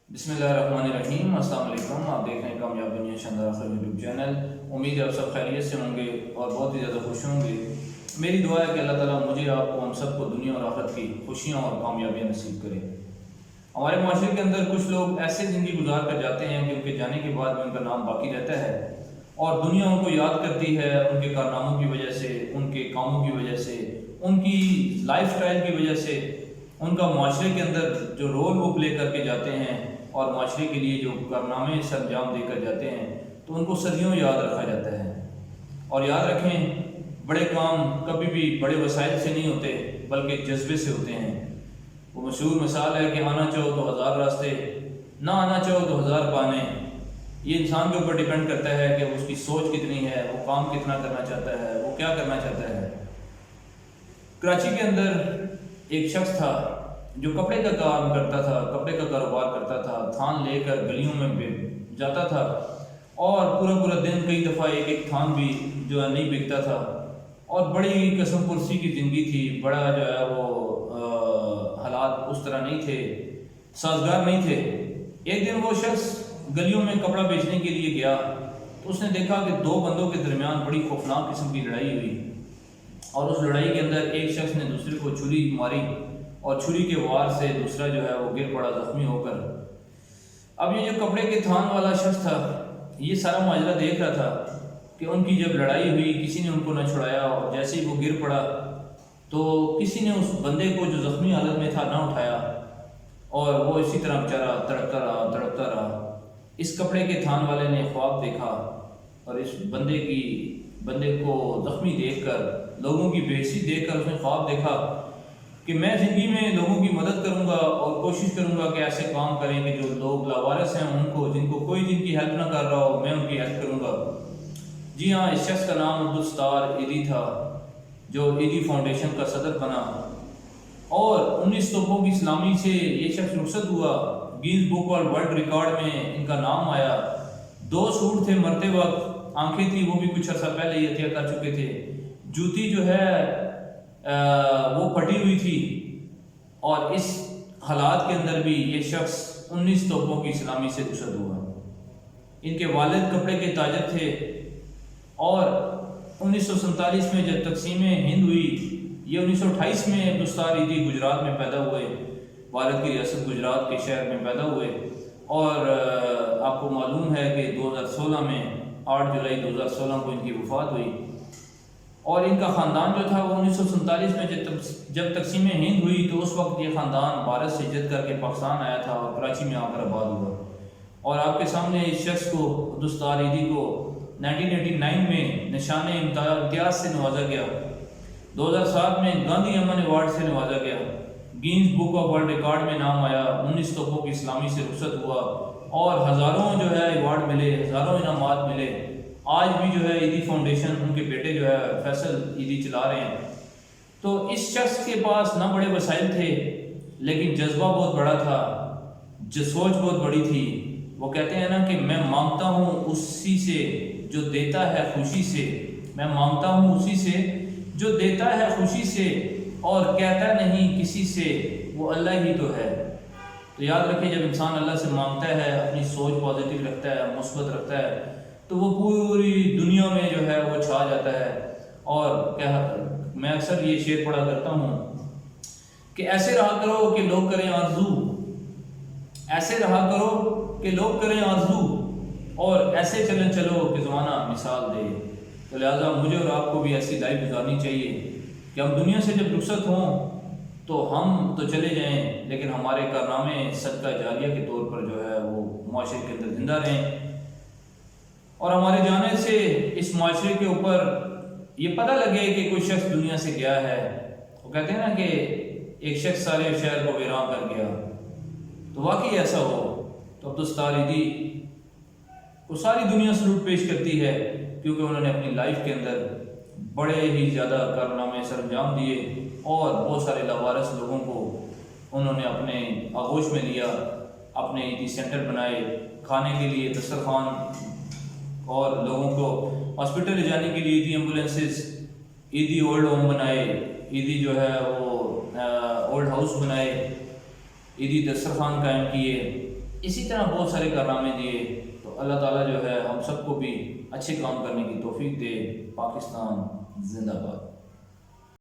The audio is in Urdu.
بسم اللہ الرحمن الرحیم۔ السلام علیکم، آپ دیکھ رہے ہیں کامیاب دنیا شاندار اخلاق یوٹیوب چینل۔ امید ہے آپ سب خیریت سے ہوں گے اور بہت ہی زیادہ خوش ہوں گے۔ میری دعا ہے کہ اللہ تعالیٰ مجھے، آپ کو، ہم سب کو دنیا اور آخرت کی خوشیاں اور کامیابیاں نصیب کرے۔ ہمارے معاشرے کے اندر کچھ لوگ ایسے زندگی گزار کر جاتے ہیں کہ ان کے جانے کے بعد بھی ان کا نام باقی رہتا ہے اور دنیا ان کو یاد کرتی ہے ان کے کارناموں کی وجہ سے، ان کے کاموں کی وجہ سے، ان کی لائف سٹائل کی وجہ سے، ان کا معاشرے کے اندر جو رول وہ پلے کر کے جاتے ہیں اور معاشرے کے لیے جو کارنامے سر انجام دے کر جاتے ہیں، تو ان کو صدیوں یاد رکھا جاتا ہے۔ اور یاد رکھیں، بڑے کام کبھی بھی بڑے وسائل سے نہیں ہوتے بلکہ جذبے سے ہوتے ہیں۔ وہ مشہور مثال ہے کہ آنا چاہو تو 1000 راستے، نہ آنا چاہو تو 1000 بہانے۔ یہ انسان کے اوپر ڈیپینڈ کرتا ہے کہ اس کی سوچ کتنی ہے، وہ کام کتنا کرنا چاہتا ہے، وہ کیا کرنا چاہتا ہے۔ کراچی کے اندر ایک شخص تھا جو کپڑے کا کام کرتا تھا، کپڑے کا کاروبار کرتا تھا، تھان لے کر گلیوں میں جاتا تھا اور پورا دن کئی دفعہ ایک تھان بھی جو ہے نہیں بکتا تھا، اور بڑی قسم پرسی کی زندگی تھی۔ بڑا جو ہے وہ حالات اس طرح نہیں تھے، سازگار نہیں تھے۔ ایک دن وہ شخص گلیوں میں کپڑا بیچنے کے لیے گیا تو اس نے دیکھا کہ دو بندوں کے درمیان بڑی خوفناک قسم کی لڑائی ہوئی، اور اس لڑائی کے اندر ایک شخص نے دوسرے کو چھری ماری اور چھری کے وار سے دوسرا جو ہے وہ گر پڑا زخمی ہو کر۔ اب یہ جو کپڑے کے تھان والا شخص تھا، یہ سارا ماجرا دیکھ رہا تھا کہ ان کی جب لڑائی ہوئی کسی نے ان کو نہ چھڑایا، اور جیسے ہی وہ گر پڑا تو کسی نے اس بندے کو جو زخمی حالت میں تھا نہ اٹھایا، اور وہ اسی طرح بیچارہ تڑپتا رہا۔ اس کپڑے کے تھان والے نے خواب دیکھا اور اس بندے کو زخمی دیکھ کر، لوگوں کی بے عزتی دیکھ کر اس نے خواب دیکھا کہ میں زندگی میں لوگوں کی مدد کروں گا اور کوشش کروں گا کہ ایسے کام کریں کہ جو لوگ لاوارث ہیں ان کو، جن کو کوئی جن کی ہیلپ نہ کر رہا ہو، میں ان کی ہیلپ کروں گا۔ جی ہاں، اس شخص کا نام عبدالستار ایدھی تھا، جو ایدھی فاؤنڈیشن کا صدر بنا، اور 19 توپوں کی سلامی سے یہ شخص رخصت ہوا۔ گینز بک اور ورلڈ ریکارڈ میں ان کا نام آیا۔ 2 سوٹ تھے مرتے وقت، آنکھیں تھی وہ بھی کچھ عرصہ پہلے یہ عطیہ کر چکے تھے، جوتی جو ہے وہ پھٹی ہوئی تھی، اور اس حالات کے اندر بھی یہ شخص 19 توپوں کی سلامی سے رخصت ہوا۔ ان کے والد کپڑے کے تاجر تھے، اور 1947 میں جب تقسیم ہند ہوئی، یہ 1928 میں عبدالستار ایدھی گجرات میں پیدا ہوئے، والد کی ریاست گجرات کے شہر میں پیدا ہوئے، اور آپ کو معلوم ہے کہ 2016 میں 8 جولائی 2016 کو ان کی وفات ہوئی۔ اور ان کا خاندان جو تھا وہ 1947 میں جب تقسیم ہند ہوئی تو اس وقت یہ خاندان بھارت سے ہجرت کر کے پاکستان آیا تھا اور کراچی میں آ کر آباد ہوا۔ اور آپ کے سامنے اس شخص کو، عبدالستار ایدھی کو، 1989 میں نشان امتیاز سے نوازا گیا، 2007 میں گاندھی امن ایوارڈ سے نوازا گیا، gains book of world record میں نام آیا، 19 توپوں کی اسلامی سے رخصت ہوا، اور ہزاروں جو ہے ایوارڈ ملے، ہزاروں انعامات ملے۔ آج بھی جو ہے ایدھی فاؤنڈیشن ان کے بیٹے جو ہے فیصل ایدھی چلا رہے ہیں۔ تو اس شخص کے پاس نہ بڑے وسائل تھے لیکن جذبہ بہت بڑا تھا، سوچ بہت بڑی تھی۔ وہ کہتے ہیں نا کہ میں مانگتا ہوں اسی سے جو دیتا ہے خوشی سے، میں مانگتا ہوں اسی سے جو دیتا ہے خوشی سے، اور کہتا نہیں کسی سے وہ اللہ ہی تو ہے۔ تو یاد رکھیں، جب انسان اللہ سے مانگتا ہے، اپنی سوچ پازیٹیو رکھتا ہے، مثبت رکھتا ہے، تو وہ پوری دنیا میں جو ہے وہ چھا جاتا ہے۔ اور میں اکثر یہ شعر پڑھا کرتا ہوں کہ ایسے رہا کرو کہ لوگ کریں آرزو، ایسے رہا کرو کہ لوگ کریں آرزو، اور ایسے چلو کہ زمانہ مثال دے۔ تو لہٰذا مجھے اور آپ کو بھی ایسی لائف گزارنی چاہیے کہ ہم دنیا سے جب رخصت ہوں تو ہم تو چلے جائیں لیکن ہمارے کارنامے صدقہ جاریہ کے طور پر جو ہے وہ معاشرے کے اندر زندہ رہیں، اور ہمارے جانے سے اس معاشرے کے اوپر یہ پتہ لگے کہ کوئی شخص دنیا سے گیا ہے۔ وہ کہتے ہیں نا کہ ایک شخص سارے شہر کو ویران کر گیا، تو واقعی ایسا ہو تو عبدالستار ایدھی کو ساری دنیا سلوٹ پیش کرتی ہے، کیونکہ انہوں نے اپنی لائف کے اندر بڑے ہی زیادہ کارنامے سر انجام دیے، اور بہت سارے لاوارث لوگوں کو انہوں نے اپنے آغوش میں لیا، اپنے ایدھی سینٹر بنائے، کھانے کے لیے دسترخوان، اور لوگوں کو ہاسپٹل لے جانے کے لیے Edhi ambulances, Edhi old home بنائے، ایدھی جو ہے وہ اولڈ ہاؤس بنائے، ایدھی دسترخوان قائم کیے، اسی طرح بہت سارے کارنامے دیے، تو اللہ تعالیٰ جو ہے ہم سب کو بھی اچھے کام کرنے کی توفیق دے۔ پاکستان زندہ باد۔